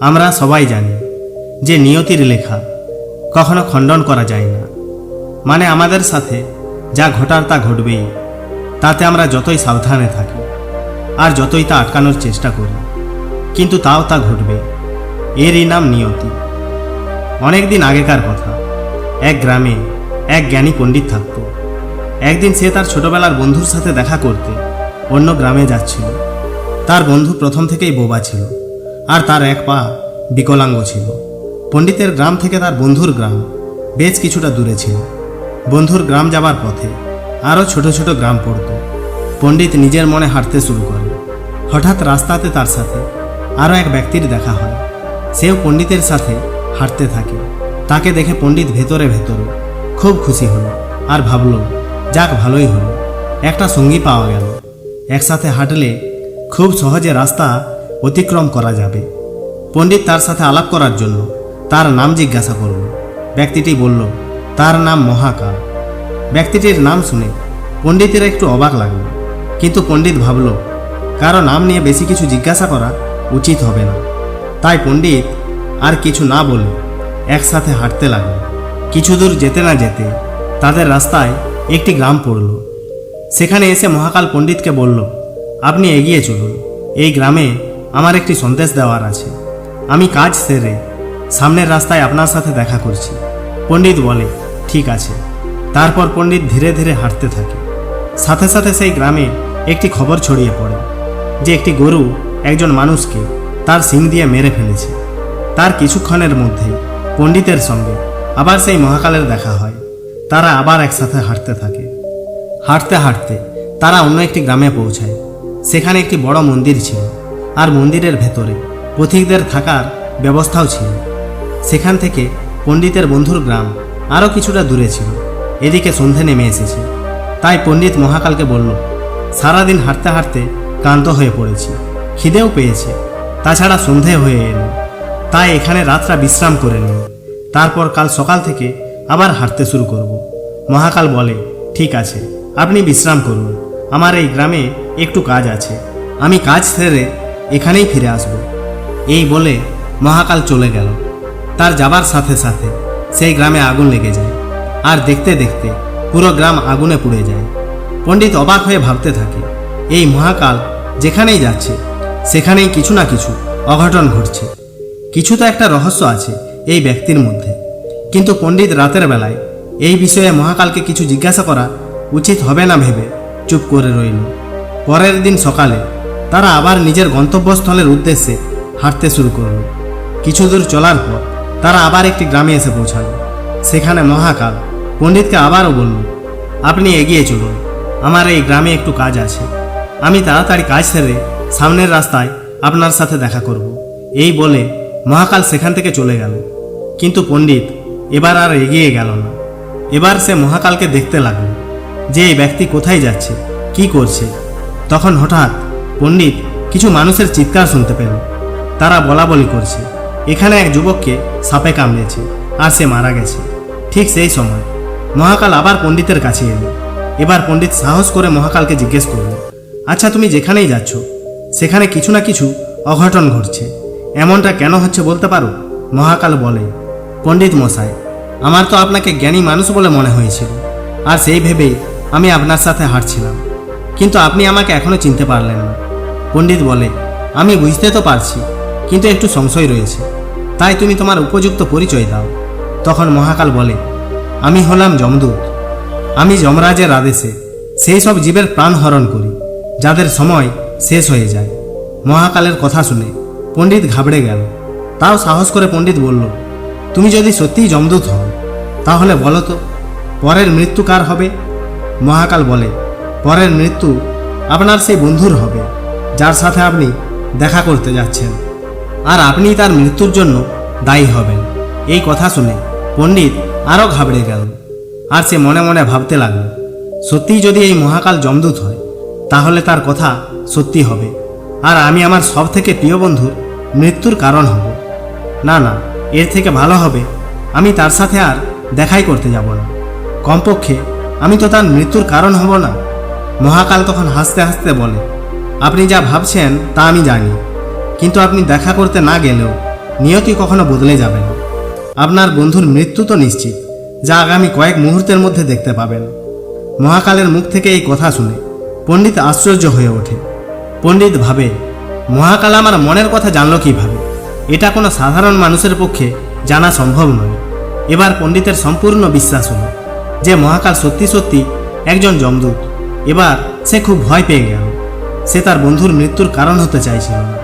আমরা সবাই জানি যে নিয়তির লেখা কখনো খণ্ডন করা যায় না। মানে আমাদের সাথে যা ঘটার তা ঘটবেই, তাতে আমরা যতই সাবধানে থাকি আর যতই তা আটকানোর চেষ্টা করি, কিন্তু তাও তা ঘটবে। এরই নাম নিয়তি। অনেক দিন আগেকার কথা, এক গ্রামে এক জ্ঞানী পণ্ডিত থাকত। একদিন সে তার ছোটবেলার বন্ধুর সাথে দেখা করতে অন্য গ্রামে যাচ্ছিল। তার বন্ধু প্রথম থেকেই বোবা ছিল আর তার এক পা বিকলাঙ্গ ছিল। পণ্ডিতের গ্রাম থেকে তার বন্ধুর গ্রাম বেশ কিছুটা দূরে ছিল। বন্ধুর গ্রাম যাবার পথে আরও ছোট ছোট গ্রাম পড়ত। পণ্ডিত নিজের মনে হাঁটতে শুরু করে। হঠাৎ রাস্তাতে তার সাথে আরও এক ব্যক্তির দেখা হয়। সেও পণ্ডিতের সাথে হাঁটতে থাকে। তাকে দেখে পণ্ডিত ভেতরে ভেতরে খুব খুশি হলো আর ভাবল, যাক ভালোই হলো, একটা সঙ্গী পাওয়া গেল। একসাথে হাঁটলে খুব সহজে রাস্তা অতিক্রম করা যাবে। পণ্ডিত তার সাথে আলাপ করার জন্য তার নাম জিজ্ঞাসা করল। ব্যক্তিটি বলল তার নাম মহাকাল। ব্যক্তিটির নাম শুনে পণ্ডিতের একটু অবাক লাগলো, কিন্তু পণ্ডিত ভাবল কারো নাম নিয়ে বেশি কিছু জিজ্ঞাসা করা উচিত হবে না। তাই পণ্ডিত আর কিছু না বলে একসাথে হাঁটতে লাগলো। কিছু দূর যেতে না যেতে তাদের রাস্তায় একটি গ্রাম পড়ল। সেখানে এসে মহাকাল পণ্ডিতকে বলল, আপনি এগিয়ে চলুন, এই গ্রামে আমার একটি সন্দেশ দেওয়ার আছে। আমি কাজ সেরে সামনের রাস্তায় আপনার সাথে দেখা করছি। পণ্ডিত বলে, ঠিক আছে। তারপর পণ্ডিত ধীরে ধীরে হাঁটতে থাকে। সাথে সাথে সেই গ্রামে একটি খবর ছড়িয়ে পড়ে যে একটি গরু একজন মানুষকে তার শিং দিয়ে মেরে ফেলেছে। তার কিছুক্ষণের মধ্যেই পণ্ডিতের সঙ্গে আবার সেই মহাকালের দেখা হয়। তারা আবার একসাথে হাঁটতে থাকে। হাঁটতে হাঁটতে তারা অন্য একটি গ্রামে পৌঁছায়। সেখানে একটি বড় মন্দির ছিল আর মন্দিরের ভেতরে পথিকদের থাকার ব্যবস্থাও ছিল। সেখান থেকে পণ্ডিতের বন্ধুর গ্রাম আরও কিছুটা দূরে ছিল। এদিকে সন্ধে নেমে এসেছে। তাই পণ্ডিত মহাকালকে বলল, সারাদিন হাঁটতে হাঁটতে ক্লান্ত হয়ে পড়েছি, খিদেও পেয়েছে, তাছাড়া সন্ধে হয়ে এলো। তাই এখানে রাতটা বিশ্রাম করে নিই, তারপর কাল সকাল থেকে আবার হাঁটতে শুরু করব। মহাকাল বলে, ঠিক আছে, আপনি বিশ্রাম করুন, আমার এই গ্রামে একটু কাজ আছে, আমি কাজ সেরে এখানেই ফিরে আসব। এই বলে মহাকাল চলে গেল। তার যাবার সাথে সাথে সেই গ্রামে আগুন লেগে যায় আর দেখতে দেখতে পুরো গ্রাম আগুনে পুড়ে যায়। পণ্ডিত অবাক হয়ে ভাবতে থাকে, এই মহাকাল যেখানেই যাচ্ছে সেখানেই কিছু না কিছু অঘটন ঘটছে। কিছু তো একটা রহস্য আছে এই ব্যক্তির মধ্যে। কিন্তু পণ্ডিত রাতের বেলায় এই বিষয়ে মহাকালকে কিছু জিজ্ঞাসা করা উচিত হবে না ভেবে চুপ করে রইল। পরের দিন সকালে তারা আবার নিজের গন্তব্যস্থলের উদ্দেশ্যে হাঁটতে শুরু করল। কিছু দূর চলার পর তারা আবার একটি গ্রামে এসে পৌঁছালো। সেখানে মহাকাল পণ্ডিতকে আবারও বলল, আপনি এগিয়ে চলুন, আমার এই গ্রামে একটু কাজ আছে, আমি তাড়াতাড়ি কাজ সেরে সামনের রাস্তায় আপনার সাথে দেখা করব। এই বলে মহাকাল সেখান থেকে চলে গেল। কিন্তু পণ্ডিত এবার আর এগিয়ে গেল না। এবার সে মহাকালকে দেখতে লাগলো যে এই ব্যক্তি কোথায় যাচ্ছে, কি করছে। তখন হঠাৎ পণ্ডিত কিছু মানুষের চিৎকার শুনতে পেল। তারা বলা বলি করছে, এখানে এক যুবককে সাপে কামড়েছে আর সে মারা গেছে। ঠিক সেই সময় মহাকাল আবার পণ্ডিতের কাছে এলো। এবার পণ্ডিত সাহস করে মহাকালকে জিজ্ঞেস করল, আচ্ছা তুমি যেখানেই যাচ্ছ সেখানে কিছু না কিছু অঘটন ঘটছে, এমনটা কেন হচ্ছে বলতে পারো? মহাকাল বলে, পণ্ডিত মশাই, আমার তো আপনাকে জ্ঞানী মানুষ বলে মনে হয়েছিল আর সেই ভেবেই আমি আপনার সাথে হাঁটছিলাম, কিন্তু আপনি আমাকে এখনো চিনতে পারলেন না। পণ্ডিত বলে, আমি বুঝতে তো পারছি, কিন্তু একটু সংশয় রয়েছে, তাই তুমি তোমার উপযুক্ত পরিচয় দাও। তখন মহাকাল বলে, আমি হলাম যমদূত। আমি যমরাজের আদেশে সেই সব জীবের প্রাণ হরণ করি যাদের সময় শেষ হয়ে যায়। মহাকালের কথা শুনে পণ্ডিত ঘাবড়ে গেল। তাও সাহস করে পণ্ডিত বলল, তুমি যদি সত্যিই যমদূত হও তাহলে বলো তো পরের মৃত্যু কার হবে? মহাকাল বলে, পরের মৃত্যু আপনার সেই বন্ধুর হবে যার সাথে আপনি দেখা করতে যাচ্ছেন, আর আপনি তার মৃত্যুর জন্য দায়ী হবেন। এই কথা শুনে পণ্ডিত আরও ঘাবড়ে গেল আর সে মনে মনে ভাবতে লাগল, সত্যিই যদি এই মহাকাল যমদূত হয় তাহলে তার কথা সত্যি হবে আর আমি আমার সব থেকে প্রিয় বন্ধুর মৃত্যুর কারণ হব। না না, এর থেকে ভালো হবে আমি তার সাথে আর দেখাই করতে যাব না, কমপক্ষে আমি তো তার মৃত্যুর কারণ হব না। মহাকাল তখন হাসতে হাসতে বলে, আপনি যা ভাবছেন তা আমি জানি, কিন্তু আপনি দেখা করতে না গেলেও নিয়তি কখনো বদলে যাবে না। আপনার বন্ধুর মৃত্যু তো নিশ্চিত, যা আগামী কয়েক মুহূর্তের মধ্যে দেখতে পাবেন। মহাকালের মুখ থেকে এই কথা শুনে পণ্ডিত আশ্চর্য হয়ে ওঠে। পণ্ডিত ভাবে, মহাকাল আমার মনের কথা জানল কিভাবে? এটা কোনো সাধারণ মানুষের পক্ষে জানা সম্ভব নয়। এবার পণ্ডিতের সম্পূর্ণ বিশ্বাস হলো যে মহাকাল সত্যি সত্যি একজন যমদূত। এবার সে খুব ভয় পেয়ে গেল। সে তার বন্ধুর মৃত্যুর কারণ হতে চাইছিল না,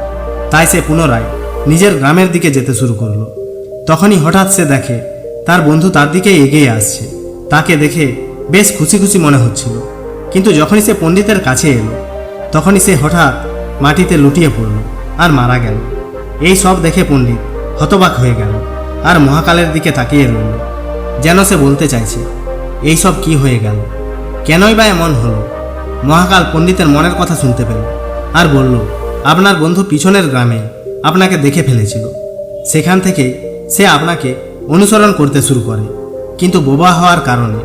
তাই সে পুনরায় নিজের গ্রামের দিকে যেতে শুরু করলো। তখনই হঠাৎ সে দেখে তার বন্ধু তার দিকে এগিয়ে আসছে। তাকে দেখে বেশ খুশি খুশি মনে হচ্ছিল, কিন্তু যখনই সে পণ্ডিতের কাছে এলো তখনই সে হঠাৎ মাটিতে লুটিয়ে পড়ল আর মারা গেল। এই সব দেখে পণ্ডিত হতবাক হয়ে গেল আর মহাকালের দিকে তাকিয়ে রইল, যেন সে বলতে চাইছে, এই সব কি হয়ে গেল? কেনই বা এমন হলো? মহাকাল পণ্ডিতের মনের কথা শুনতে পেল আর বলল, আপনার বন্ধু পিছনের গ্রামে আপনাকে দেখে ফেলেছিল। সেখান থেকে সে আপনাকে অনুসরণ করতে শুরু করে, কিন্তু বোবা হওয়ার কারণে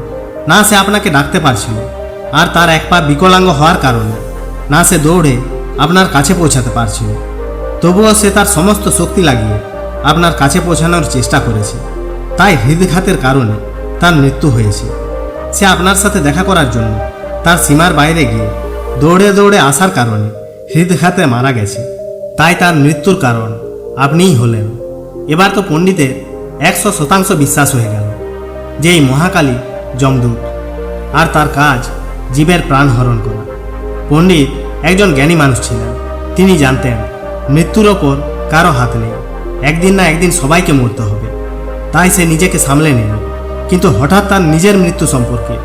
না সে আপনাকে ডাকতে পারছিল, আর তার এক পা বিকলাঙ্গ হওয়ার কারণে না সে দৌড়ে আপনার কাছে পৌঁছাতে পারছিল। তবুও সে তার সমস্ত শক্তি লাগিয়ে আপনার কাছে পৌঁছানোর চেষ্টা করেছে। তাই হৃদঘাতের কারণে তার মৃত্যু হয়েছে। সে আপনার সাথে দেখা করার জন্য তার সীমার বাইরে গিয়ে দৌড়ে দৌড়ে আসার কারণে হৃদঘাতে মারা গেছে। তাই তার মৃত্যুর কারণ আপনিই হলেন। এবার তো পণ্ডিতের 100% বিশ্বাস হয়ে গেল যে এই মহাকালী যমদূত, আর তার কাজ জীবের প্রাণ হরণ করা। পণ্ডিত একজন জ্ঞানী মানুষ ছিলেন। তিনি জানতেন মৃত্যুর ওপর কারো হাত নেই, একদিন না একদিন সবাইকে মরতে হবে। তাই সে নিজেকে সামলে নিল, কিন্তু হঠাৎ তার নিজের মৃত্যু সম্পর্কে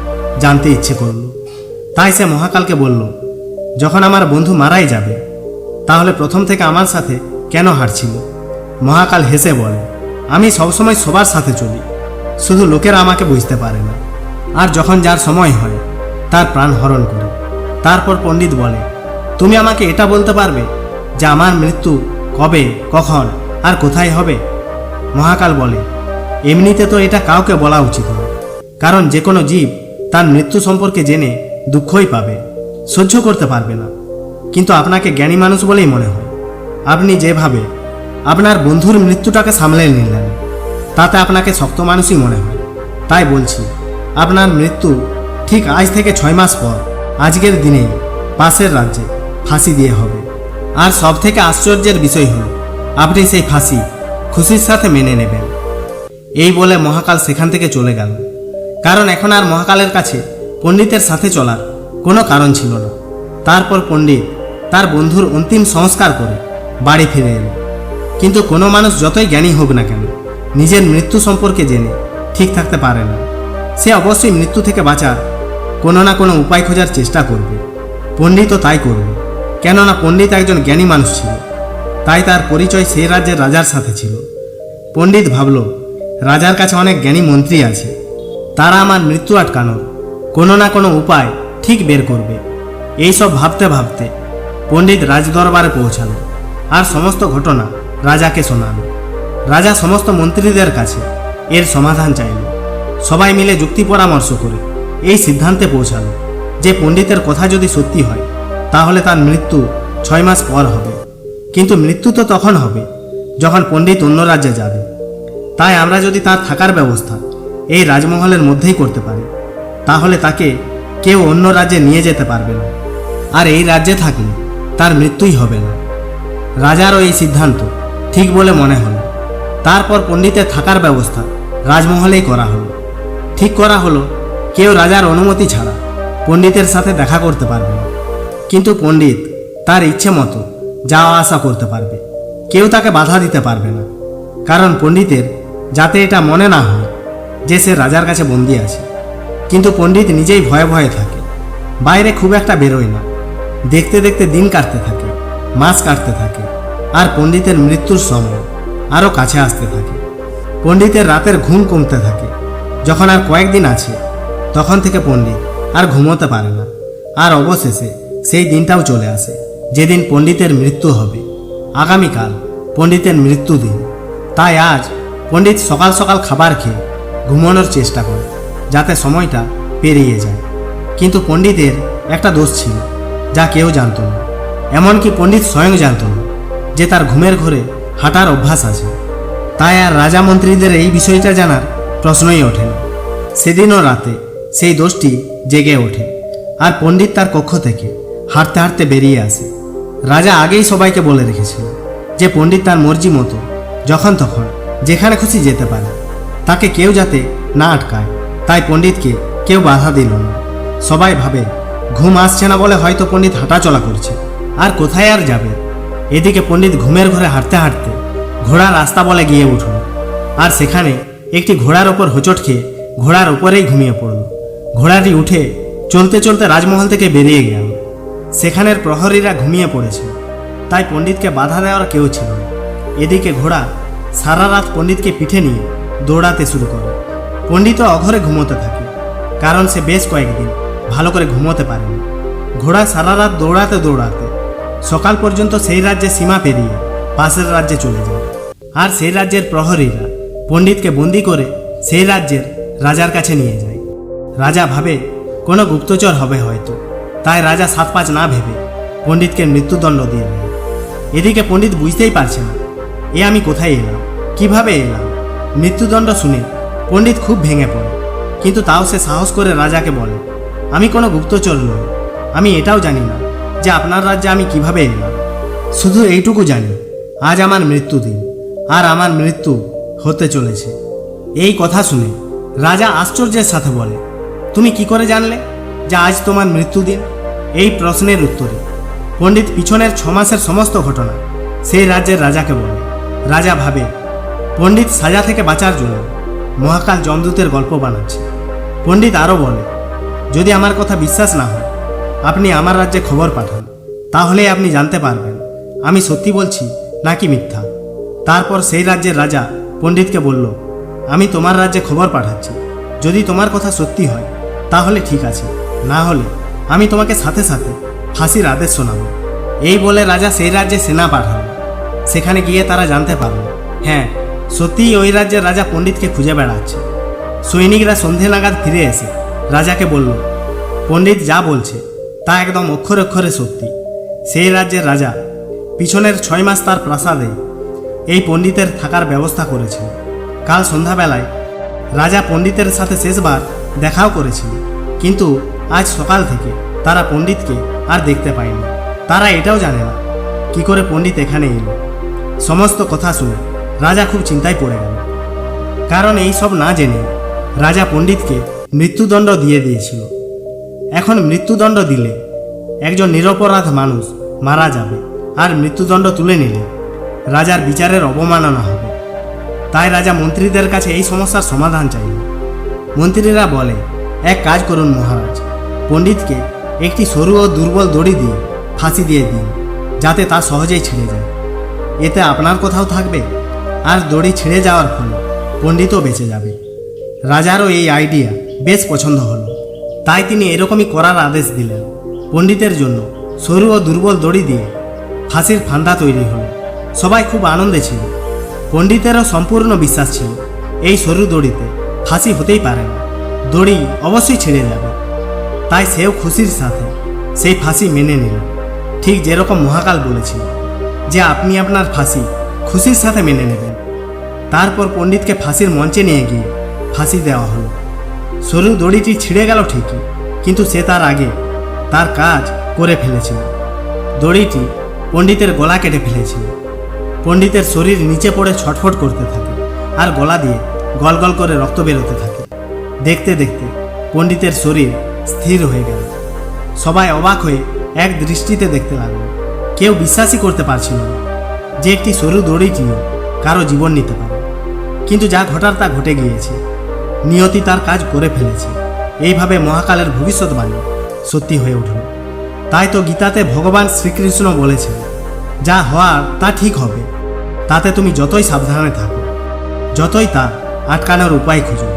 জানতে ইচ্ছে করল। তাই সে মহাকালকে বলল, যখন আমার বন্ধু মারাই যাবে তাহলে প্রথম থেকে আমার সাথে কেন হাঁটছিল? মহাকাল হেসে বলে, আমি সবসময় সবার সাথে চলি, শুধু লোকেরা আমাকে বুঝতে পারে না, আর যখন যার সময় হয় তার প্রাণ হরণ করি। তারপর পণ্ডিত বলে, তুমি আমাকে এটা বলতে পারবে যে আমার মৃত্যু কবে, কখন আর কোথায় হবে? মহাকাল বলে, এমনিতে তো এটা কাউকে বলা উচিত নয়, কারণ যে কোনো জীব তার মৃত্যু সম্পর্কে জেনে দুঃখই পাবে, সহ্য করতে পারবে না। কিন্তু আপনাকে জ্ঞানী মানুষ বলেই মনে হয়। আপনি যেভাবে আপনার বন্ধুর মৃত্যুটাকে সামলে নিলেন, তাতে আপনাকে শক্ত মানুষই মনে হয়। তাই বলছি, আপনার মৃত্যু ঠিক আজ থেকে 6 মাস পর আজকের দিনেই পাশের রাজ্যে ফাঁসি দিয়ে হবে। আর সব থেকে আশ্চর্যের বিষয় হল, আপনি সেই ফাঁসি খুশির সাথে মেনে নেবেন। এই বলে মহাকাল সেখান থেকে চলে গেল, কারণ এখন আর মহাকালের কাছে পণ্ডিতের সাথে চলার কোনো কারণ ছিল না। তারপর পণ্ডিত তার বন্ধুর অন্তিম সংস্কার করে বাড়ি ফিরে এলো। কিন্তু কোনো মানুষ যতই জ্ঞানী হোক না কেন, নিজের মৃত্যু সম্পর্কে জেনে ঠিক থাকতে পারে না। সে অবশ্যই মৃত্যু থেকে বাঁচার কোনো না কোনো উপায় খোঁজার চেষ্টা করবে। পণ্ডিতও তাই করবে, কেননা পণ্ডিত একজন জ্ঞানী মানুষ ছিল। তাই তার পরিচয় সেই রাজ্যের রাজার সাথে ছিল। পণ্ডিত ভাবল, রাজার কাছে অনেক জ্ঞানী মন্ত্রী আছে, তারা আমার মৃত্যু আটকানোর কোনো না কোনো উপায় ঠিক বের করবে। এই সব ভাবতে ভাবতে পণ্ডিত রাজদরবারে পৌঁছালো আর সমস্ত ঘটনা রাজাকে শোনালো। রাজা সমস্ত মন্ত্রীদের কাছে এর সমাধান চাইল। সবাই মিলে যুক্তি পরামর্শ করে এই সিদ্ধান্তে পৌঁছালো যে পণ্ডিতের কথা যদি সত্যি হয় তাহলে তার মৃত্যু 6 মাস পর হবে। কিন্তু মৃত্যু তো তখন হবে যখন পণ্ডিত অন্য রাজ্যে যাবে। তাই আমরা যদি তার থাকার ব্যবস্থা এই রাজমহলের মধ্যেই করতে পারি, তাহলে তাকে কেউ অন্য রাজ্যে নিয়ে যেতে পারবে না, আর এই রাজ্যে থাকলে তার মৃত্যুই হবে না। রাজারও এই সিদ্ধান্ত ঠিক বলে মনে হলো। তারপর পণ্ডিতের থাকার ব্যবস্থা রাজমহলেই করা হলো। ঠিক করা হলো, কেউ রাজার অনুমতি ছাড়া পণ্ডিতের সাথে দেখা করতে পারবে না, কিন্তু পণ্ডিত তার ইচ্ছে মতো যাওয়া আসা করতে পারবে। কেউ তাকে বাধা দিতে পারবে না, কারণ পণ্ডিতের যাতে এটা মনে না হয় যে সে রাজার কাছে বন্দী আছে। কিন্তু পণ্ডিত নিজেই ভয়ে ভয়ে থাকে, বাইরে খুব একটা বেরোয় না। দেখতে দেখতে দিন কাটতে থাকে, মাস কাটতে থাকে, আর পণ্ডিতের মৃত্যুর সময় আরও কাছে আসতে থাকে। পণ্ডিতের রাতের ঘুম কমতে থাকে। যখন আর কয়েকদিন আছে তখন থেকে পণ্ডিত আর ঘুমোতে পারে না। আর অবশেষে সেই দিনটাও চলে আসে যেদিন পণ্ডিতের মৃত্যু হবে। আগামীকাল পণ্ডিতের মৃত্যু দিন। তাই আজ পণ্ডিত সকাল সকাল খাবার খেয়ে ঘুমানোর চেষ্টা করে যাতে সময়টা পেরিয়ে যায়। কিন্তু পণ্ডিতের একটা দোষ ছিল যা কেউ জানত না, এমনকি পণ্ডিত স্বয়ং জানত না যে তার ঘুমের ঘরে হাঁটার অভ্যাস আছে। তাই আর রাজা মন্ত্রীদের এই বিষয়টা জানার প্রশ্নই ওঠে না। সেদিনও রাতে সেই দোষটি জেগে ওঠে, আর পণ্ডিত তার কক্ষ থেকে হাঁটতে হাঁটতে বেরিয়ে আসে। রাজা আগেই সবাইকে বলে রেখেছিল যে পণ্ডিত তার মর্জি মতো যখন তখন যেখানে খুশি যেতে পারে, তাকে কেউ যাতে না আটকায়। তাই পণ্ডিতকে কেউ বাধা দিল না। সবাই ভাবে ঘুম আসছে না বলে হয়তো পণ্ডিত হাঁটাচলা করছে, আর কোথায় আর যাবে। এদিকে পণ্ডিত ঘুমের ঘরে হাঁটতে হাঁটতে ঘোড়ার রাস্তা বলে গিয়ে উঠল, আর সেখানে একটি ঘোড়ার ওপর হোঁচট খেয়ে ঘোড়ার ওপরেই ঘুমিয়ে পড়ল। ঘোড়াটি উঠে চলতে চলতে রাজমহল থেকে বেরিয়ে গেল। সেখানের প্রহরীরা ঘুমিয়ে পড়েছে, তাই পণ্ডিতকে বাধা দেওয়ার কেউ ছিল না। এদিকে ঘোড়া সারা রাত পণ্ডিতকে পিঠে নিয়ে দৌড়াতে শুরু করে। পণ্ডিতও অঘরে ঘুমোতে থাকে, কারণ সে বেশ কয়েকদিন ভালো করে ঘুমোতে পারেনি। ঘোড়া সারা রাত দৌড়াতে দৌড়াতে সকাল পর্যন্ত সেই রাজ্যের সীমা পেরিয়ে পাশের রাজ্যে চলে যায়। আর সেই রাজ্যের প্রহরীরা পণ্ডিতকে বন্দি করে সেই রাজ্যের রাজার কাছে নিয়ে যায়। রাজা ভাবে কোনো গুপ্তচর হবে হয়তো, তাই রাজা 7-5 না ভেবে পণ্ডিতকে মৃত্যুদণ্ড দিয়ে দেয়। এদিকে পণ্ডিত বুঝতেই পারছে না, এ আমি কোথায় এলাম, কিভাবে এলাম। মৃত্যুদণ্ড শুনে পণ্ডিত খুব ভেঙে পড়ে, কিন্তু তাও সে সাহস করে রাজাকে বলে, আমি কোনো গুপ্তচর নই। আমি এটাও জানি না যে আপনার রাজ্যে আমি কিভাবে এলাম। শুধু এইটুকু জানি, আজ আমার মৃত্যুদিন, আর আমার মৃত্যু হতে চলেছে। এই কথা শুনে রাজা আশ্চর্যের সাথে বলে, তুমি কি করে জানলে যে আজ তোমার মৃত্যুদিন? এই প্রশ্নের উত্তরে পণ্ডিত পিছনের 6 মাসের সমস্ত ঘটনা সেই রাজ্যের রাজাকে বলে। রাজা ভাবে পণ্ডিত সাজা থেকে বাঁচার জন্য মহাকাল যমদূতের গল্প বানাচ্ছে। পণ্ডিত আরও বলে, যদি আমার কথা বিশ্বাস না হয়, আপনি আমার রাজ্যে খবর পাঠান, তাহলে আপনি জানতে পারবেন আমি সত্যি বলছি নাকি মিথ্যা। তারপর সেই রাজ্যের রাজা পণ্ডিতকে বলল, আমি তোমার রাজ্যে খবর পাঠাচ্ছি। যদি তোমার কথা সত্যি হয় তাহলে ঠিক আছে, না হলে আমি তোমাকে সাথে সাথে ফাঁসির আদেশ শোনাবো। এই বলে রাজা সেই রাজ্যে সেনা পাঠালো। সেখানে গিয়ে তারা জানতে পারল, হ্যাঁ সত্যিই ওই রাজ্যের রাজা পণ্ডিতকে খুঁজে বেড়াচ্ছে। সৈনিকরা সন্ধে নাগাদ ফিরে এসে রাজাকে বলল, পণ্ডিত যা বলছে তা একদম অক্ষরে অক্ষরে সত্যি। সেই রাজ্যের রাজা পিছনের 6 মাস তার প্রাসাদে এই পণ্ডিতের থাকার ব্যবস্থা করেছিল। কাল সন্ধ্যাবেলায় রাজা পণ্ডিতের সাথে শেষবার দেখাও করেছিল, কিন্তু আজ সকাল থেকে তারা পণ্ডিতকে আর দেখতে পায়নি। তারা এটাও জানে না কি করে পণ্ডিত এখানে এলো। সমস্ত কথা শুনে রাজা খুব চিন্তায় পড়ে গেল, কারণ এই সব না জেনে রাজা পণ্ডিতকে মৃত্যুদণ্ড দিয়ে দিয়েছিল। এখন মৃত্যুদণ্ড দিলে একজন নিরপরাধ মানুষ মারা যাবে, আর মৃত্যুদণ্ড তুলে নিলে রাজার বিচারের অবমাননা হবে। তাই রাজা মন্ত্রীদের কাছে এই সমস্যার সমাধান চাইল। মন্ত্রীরা বলে, এক কাজ করুন মহারাজ, পণ্ডিতকে একটি সরু ও দুর্বল দড়ি দিয়ে ফাঁসি দিয়ে দিন, যাতে তা সহজেই ছিঁড়ে যায়। এতে আপনার কোথাও থাকবে, আর দড়ি ছিঁড়ে যাওয়ার ফলে পণ্ডিতও বেঁচে যাবে। রাজারও এই আইডিয়া বেশ পছন্দ হলো, তাই তিনি এরকমই করার আদেশ দিলেন। পণ্ডিতের জন্য সরু ও দুর্বল দড়ি দিয়ে ফাঁসির ফান্দা তৈরি হলো। সবাই খুব আনন্দে ছিল। পণ্ডিতেরও সম্পূর্ণ বিশ্বাস ছিল এই সরু দড়িতে ফাঁসি হতেই পারে না, দড়ি অবশ্যই ছিঁড়ে যাবে। তাই সেও খুশির সাথে সেই ফাঁসি মেনে নিল, ঠিক যেরকম মহাকাল বলেছিল যে আপনি আপনার ফাঁসি খুশির সাথে মেনে নেবেন। তারপর পণ্ডিতকে ফাঁসির মঞ্চে নিয়ে গিয়ে ফাঁসি দেওয়া হলো। সরু দড়িটি ছিঁড়ে গেল ঠিকই, কিন্তু সে তার আগে তার কাজ করে ফেলেছিল। দড়িটি পণ্ডিতের গলা কেটে ফেলেছিল। পণ্ডিতের শরীর নিচে পড়ে ছটফট করতে থাকে, আর গলা দিয়ে গল গল করে রক্ত বেরোতে থাকে। দেখতে দেখতে পণ্ডিতের শরীর স্থির হয়ে গেল। সবাই অবাক হয়ে এক দৃষ্টিতে দেখতে লাগলো। কেউ বিশ্বাসই করতে পারছিল না যে একটি সরু দড়িটিও কারো জীবন নিতে পারে। কিন্তু যা ঘটার তা ঘটে গিয়েছে, নিয়তি তার কাজ করে ফেলেছে। এইভাবে মহাকালের ভবিষ্যৎবাণী সত্যি হয়ে উঠল। তাই তো গীতাতে ভগবান শ্রীকৃষ্ণ বলেছেন, যা হওয়ার তা ঠিক হবে, তাতে তুমি যতই সাবধানে থাকো, যতই তা আটকানোর উপায় খুঁজো,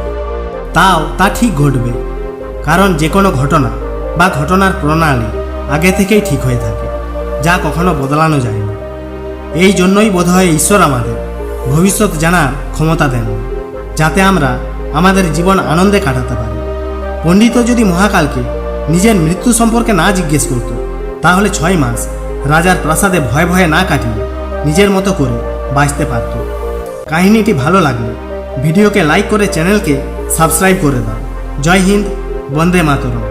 তাও তা ঠিক ঘটবে। কারণ যে কোনো ঘটনা বা ঘটনার প্রণালী আগে থেকেই ঠিক হয়ে থাকে, যা কখনো বদলানো যায় না। এই জন্যই বোধহয় ঈশ্বর আমাদের ভবিষ্যৎ জানার ক্ষমতা দেন, যাতে আমরা আমাদের জীবন আনন্দে কাটাতে পারি। পণ্ডিত যদি মহাকালকে নিজের মৃত্যু সম্পর্কে না জিজ্ঞেস করত, তাহলে 6 মাস রাজার প্রাসাদে ভয়ে ভয়ে না কাটিয়ে নিজের মতো করে বাঁচতে পারত। কাহিনীটি ভালো লাগলে ভিডিওকে লাইক করে চ্যানেলকে সাবস্ক্রাইব করে দাও। জয় হিন্দ, বন্দে মাতরম।